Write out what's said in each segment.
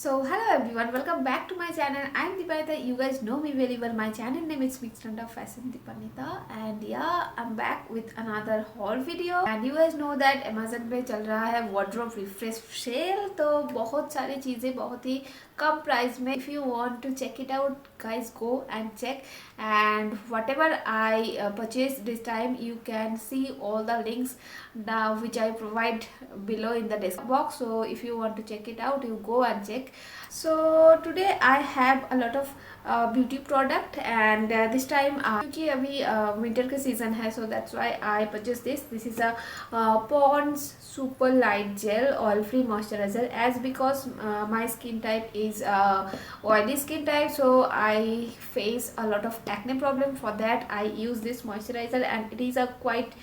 So hello everyone, welcome back to my channel. I'm Deepanita. You guys know me very well. My channel name is Mixed Under Fashion Deepanita, and yeah, I'm back with another haul video. And you guys know that Amazon पे चल रहा है wardrobe refresh sale, तो बहुत सारी चीज़ें बहुत ही कम price में. If you want to check it out, guys, go and check. And whatever I purchased this time, you can see all the links now which I provide below in the description box. So if you want to check it out, you go and check. So today I have a lot of beauty product, and this time क्योंकि अभी winter का season है, so that's why I purchased this. This is a Pond's super light gel oil free moisturizer, as because my skin type is oily skin type, so I face a lot of acne problem. For that I use this moisturizer, and it is a quite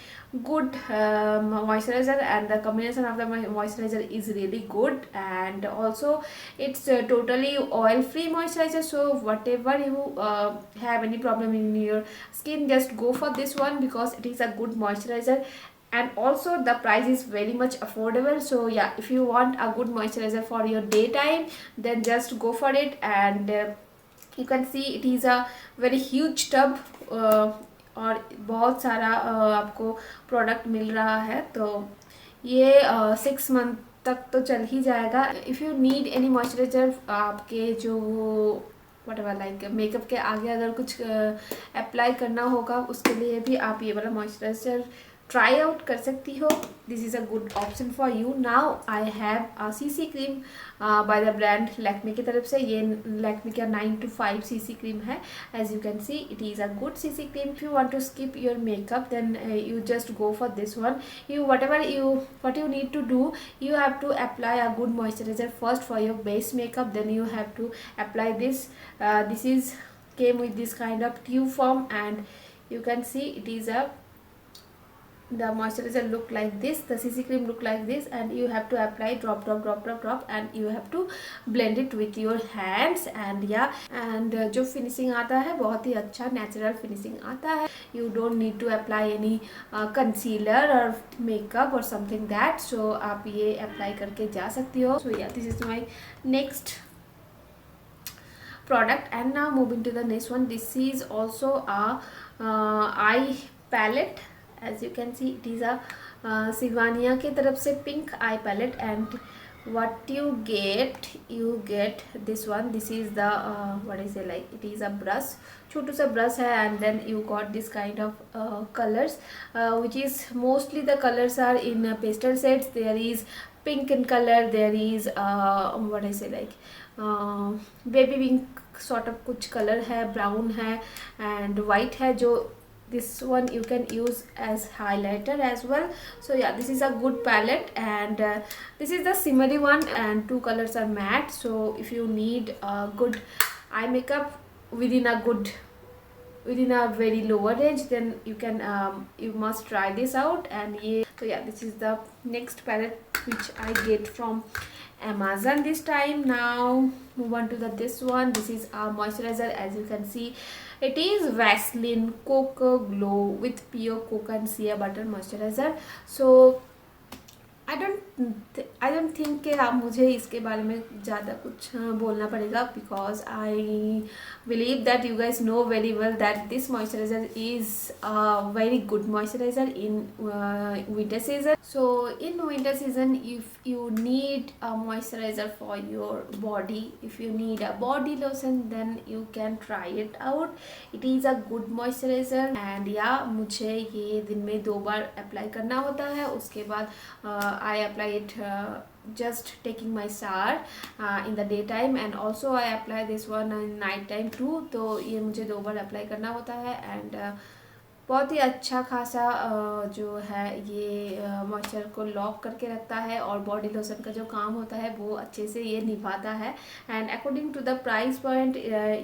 good moisturizer, and the combination of the moisturizer is really good. And also it's totally oil free moisturizer, so whatever you have any problem in your skin, just go for this one because it is a good moisturizer. And also the price is very much affordable. So yeah, if you want a good moisturizer for your daytime, then just go for it. And you can see it is a very huge tub, और बहुत सारा आपको product मिल रहा है, तो ये 6 month तक तो चल ही जाएगा. If you need any moisturiser, आपके जो वटेवर लाइक मेकअप के आगे अगर कुछ अप्लाई करना होगा, उसके लिए भी आप ये वाला मॉइस्चराइजर ट्राई आउट कर सकती हो. This is a good option for you. Now I have CC cream by the brand Lakme की तरफ से. ये लैक्मे का 9 to 5 सीसी क्रीम है. As you can see it is a good CC cream. If you want to skip your makeup, then you just go for this one. What you need to do, you have to apply a good moisturizer first for your base makeup, then you have to apply this. This is came with this kind of tube form, and you can see it is the moisturizer look like this, the CC cream look like this, and you have to apply drop, and you have to blend it with your hands. And yeah, and जो finishing आता है बहुत ही अच्छा natural finishing आता है. You don't need to apply any concealer or makeup or something that. So आप ये apply करके जा सकती हो. So yeah, this is my next product. And now moving to the next one. This is also a eye palette. As you can see, it is a Siwaniya की तरफ से pink eye palette. And what you get this one. This is the what is it, like it is a brush, छोटू सा brush है. And then you got this kind of colors, which is mostly the colors are in pastel shades. There is pink in color, there is what I say, like baby pink sort of कुछ color है, brown है and white है. जो this one you can use as highlighter as well. So yeah, this is a good palette. And this is the shimmery one, and two colors are matte. So if you need a good eye makeup within a very lower range, then you can you must try this out. And so yeah, this is the next palette which I get from Amazon this time. Now move on to this one. This is a moisturizer. As you can see, it is Vaseline Cocoa Glow with pure cocoa and shea butter moisturizer. So I don't think कि आप मुझे इसके बारे में ज़्यादा कुछ बोलना पड़ेगा, because I believe that you guys know very well that this moisturizer is a very good moisturizer in winter season. So in winter season, if you need a moisturizer for your body, if you need a body lotion, then you can try it out. It is a good moisturizer. And yeah, मुझे ये दिन में 2 बार apply करना होता है. उसके बाद I apply it just taking my shower in the daytime, and also I apply this one in night time too. तो ये मुझे 2 बार अप्लाई करना होता है. एंड बहुत ही अच्छा खासा जो है ये मॉइस्चर को लॉक करके रखता है, और बॉडी लोशन का जो काम होता है वो अच्छे से ये निभाता है. And according to the price point,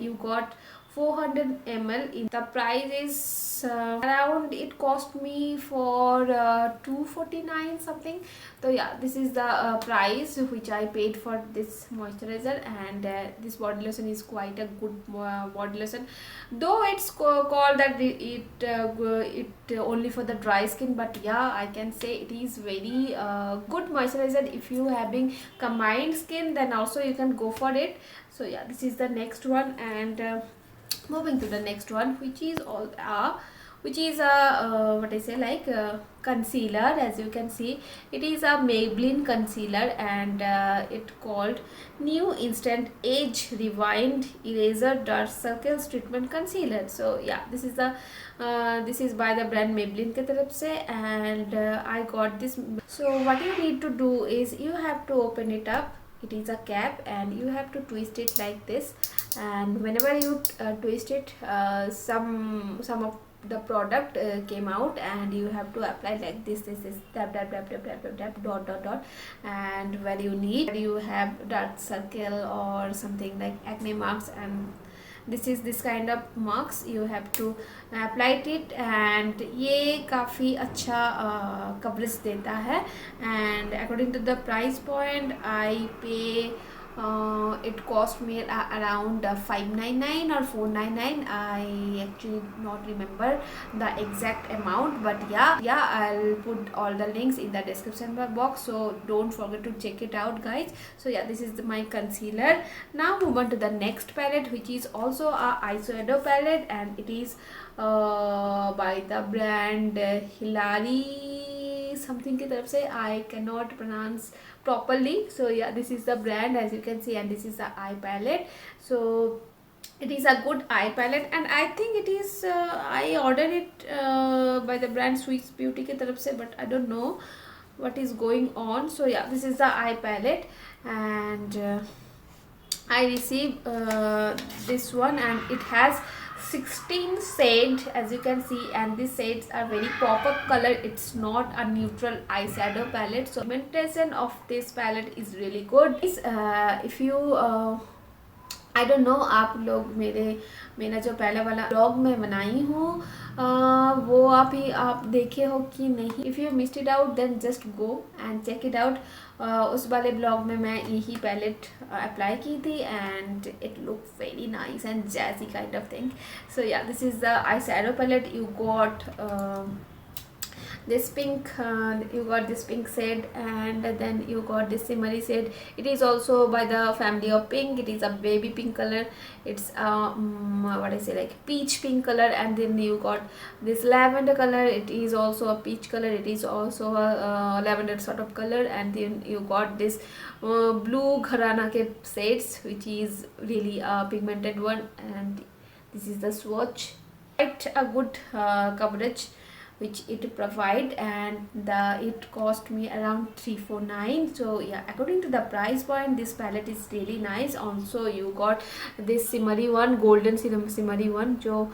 you got 400 ml. The price is around, it cost me for 249 something. So yeah, this is the price which I paid for this moisturizer, and this body lotion is quite a good body lotion, though it's called that it only for the dry skin, but yeah, I can say it is very good moisturizer. If you having combined skin, then also you can go for it. So yeah, this is the next one, and moving to the next one, which is all which is a what I say, like concealer. As you can see, it is a Maybelline concealer, and it called New Instant Age Rewind Eraser Dark Circles Treatment Concealer. So yeah, this is the this is by the brand Maybelline के तरफ से, and I got this. So what you need to do is you have to open it up. It is a cap, and you have to twist it like this, and whenever you twist it, some of the product came out, and you have to apply like this. This is tap tap tap tap tap tap tap dot dot dot, and where you need, you have dark circle or something like acne marks, and this is this kind of marks, you have to apply it, and ये काफ़ी अच्छा coverage देता है, and according to the price point I pay it cost me around 599 or 499. I actually not remember the exact amount, but yeah, I'll put all the links in the description box, so don't forget to check it out, guys. So yeah, this is my concealer. Now move on to the next palette, which is also a eyeshadow palette, and it is by the brand Hilary something की तरफ से, I cannot pronounce properly. So yeah, this is the brand, as you can see, and this is the eye palette. So it is a good eye palette, and I think it is I ordered it by the brand Swiss Beauty की तरफ से, but I don't know what is going on. So yeah, this is the eye palette, and I received this one, and it has 16 shades, as you can see, and these shades are very pop-up color. It's not a neutral eyeshadow palette, so pigmentation of this palette is really good. If you I don't know, आप लोग मेरा जो पहला वाला blog मैं बनाई हूँ वो आप देखे हो कि नहीं. If you missed it out then just go and check it out. उस वाले ब्लॉग में मैं यही पैलेट अप्लाई की थी, and it look very nice and जैसी kind of thing. So yeah, this is the eyeshadow palette. You got this pink, you got this pink shade, and then you got this shimmery shade. It is also by the family of pink. It is a baby pink color. It's what I say, like peach pink color, and then you got this lavender color. It is also a peach color. It is also a lavender sort of color, and then you got this blue gharana ke shades, which is really a pigmented one, and this is the swatch. Quite a good coverage which it provide, and it cost me around 349. So yeah, according to the price point, this palette is really nice. Also you got this shimmery one, golden shimmery one, जो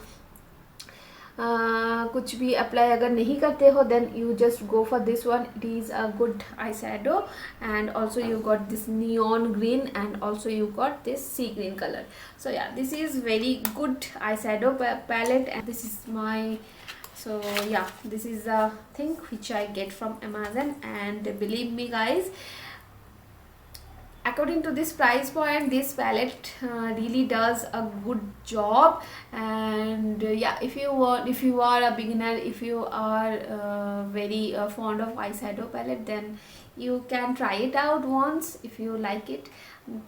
कुछ भी apply अगर नहीं करते हो, then you just go for this one. It is a good eyeshadow, and also you got this neon green, and also you got this sea green color. So yeah, this is very good eyeshadow palette, and this is my, so yeah, this is the thing which I get from Amazon, and believe me guys, according to this price point, this palette really does a good job. And yeah, if you are a beginner, if you are very fond of eyeshadow palette, then you can try it out once if you like it.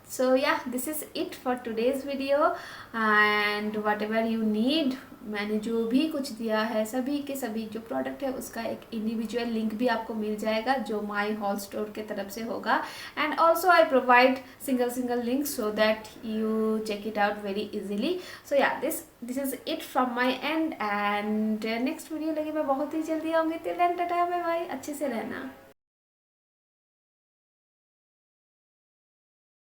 So yeah, this is it for today's video, and whatever you need, मैंने जो भी कुछ दिया है, सभी के सभी जो प्रोडक्ट है उसका एक इंडिविजुअल लिंक भी आपको मिल जाएगा, जो माई हॉल स्टोर के तरफ से होगा. And also I provide single link so that you check it out very easily. So yeah, this is it from my end next video लगे मैं बहुत ही जल्दी आऊँगी. Till then tata bye bye, अच्छे से रहना.